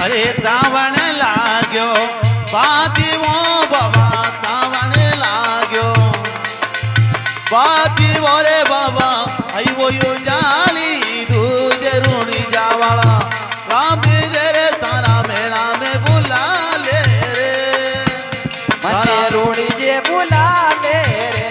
अरे तावण लाग्यो बादीवो बाबा तावण लाग्यो बादीवो रे बाबा आयो यो जाली दूजे रूणी जावाला राम रे तारा मेला में बुला ले रे मने रूणी जे बुला ले रे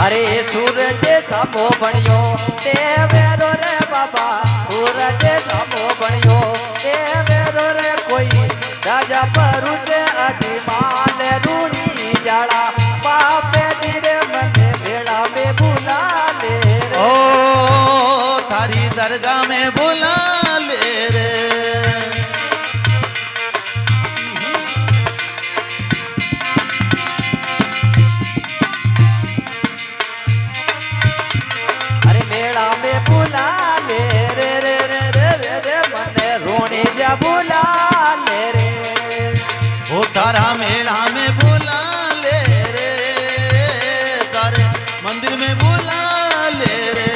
अरे सूरज सामो बणियो देवेरो रे बाबा सूरज सामो बणियो देवेरो रे कोई राजा परू से आदि माल रूणी जाड़ा पापे धीरे मने भेड़ा में बुला ले रे ओ थारी दरगाह में बुला ले रे बुला ले रे रे रे रे रे रे मने रोणी जा बुला ले रे ओ तारा मेला में बुला ले रे तारे मंदिर में बुला ले रे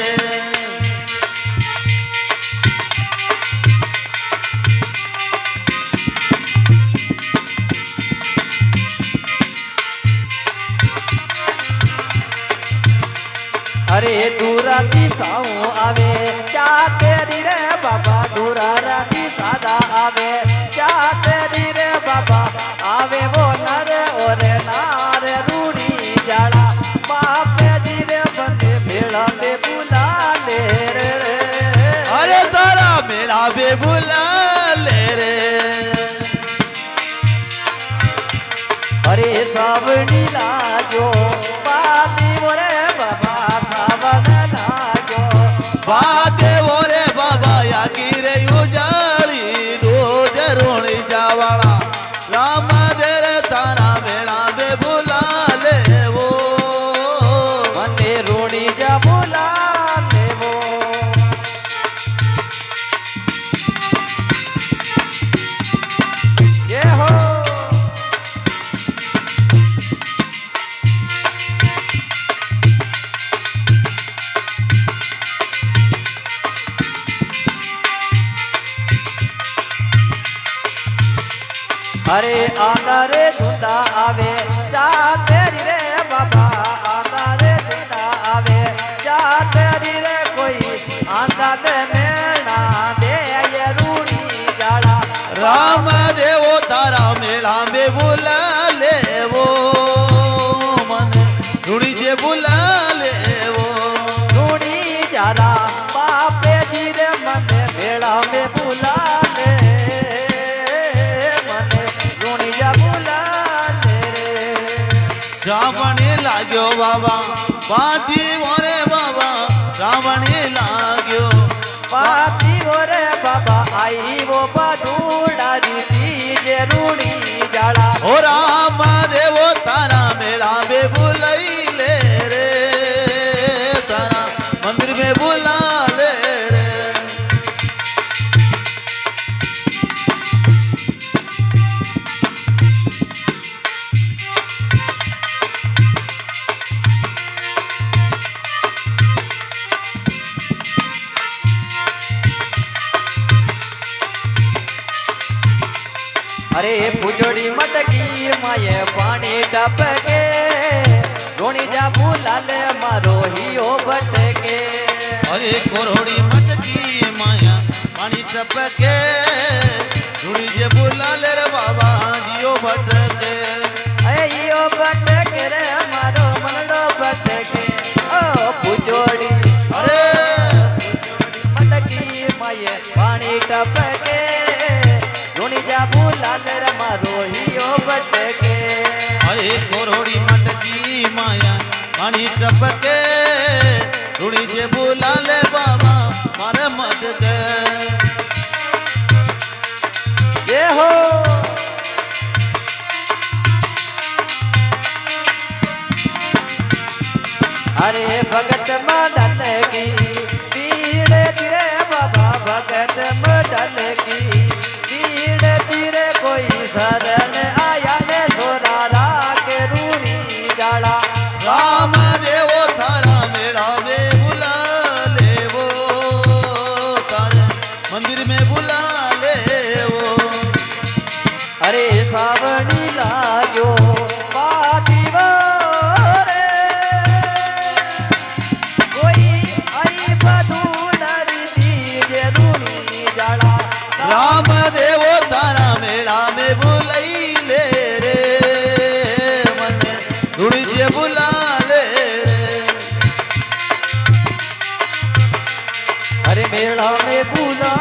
अरे दूरा दिशाओं आवे क्या तेरी रे बाबा दूरा राती सादा आवे क्या तेरी रे बाबा आवे वो नर और नार रूड़ी जाड़ा बापे धीरे बंदे मेला में बुला ले रे अरे तारा मेला में बुला ले रे अरे सावनी लागो बाती मोरे बाबा सावन लागो बाते ओरे बाबा या गिरे उजाली दो जरोणी जावाला राम देरे तारा मेला में बुला ले वो मने रोणी जा बुला ले वो ये हो अरे आंदा रे धुंदा आवे जा तेरी रे बाबा आंदा रे धुंदा आवे जा तेरी रे कोई आंदा दे मेला दे ये रूड़ी जाड़ा राम देवो तारा मेला में बुला ले वो मन रूड़ी जे बुला ले वो रूड़ी जाड़ा बापे जी रे मने मेला में बुला ले रावणी लाग्यो बाबा बाती ओरे बाबा रावणी लाग्यो बाती ओरे बाबा आई वो बधूड़ा रीति जे रूड़ी जाड़ा ओ राम देवो तारा मेला में बुलाई ले रे तारा मंदिर में बुला ले रे अरे फुजड़ी मटकी माये पानी टपके रोणी जा बुलाल मारो हियो भटके अरे कोरोड़ी मटकी माया पानी टपके रूड़ी जे बुला ले रे बाबा जियो भटके अयो भटके रे मारो मनडो भटके ओ फुजड़ी अरे मटकी माये पानी टपके रोणी जा बुलाल मारो हियो भटके अरे कोरोड़ी मटकी माया पानी टपके रूड़ी जे बुला ले बाबा मारे मटके ये हो अरे भगत मदन की कल की तीर तीरे कोई शरण आया ने सोरारा के रूणी जाला રામ દેવો તારા મેળા में बुला लेवो तारे मंदिर में बुला लेवो अरे सावणी लाग्यो पातीवो रे कोई आई बधू नरती जे रूणी जाला राम देवो तारा मेला में बुलाई ले रे मने धूड़ी जे बुला ले रे अरे मेला में बुला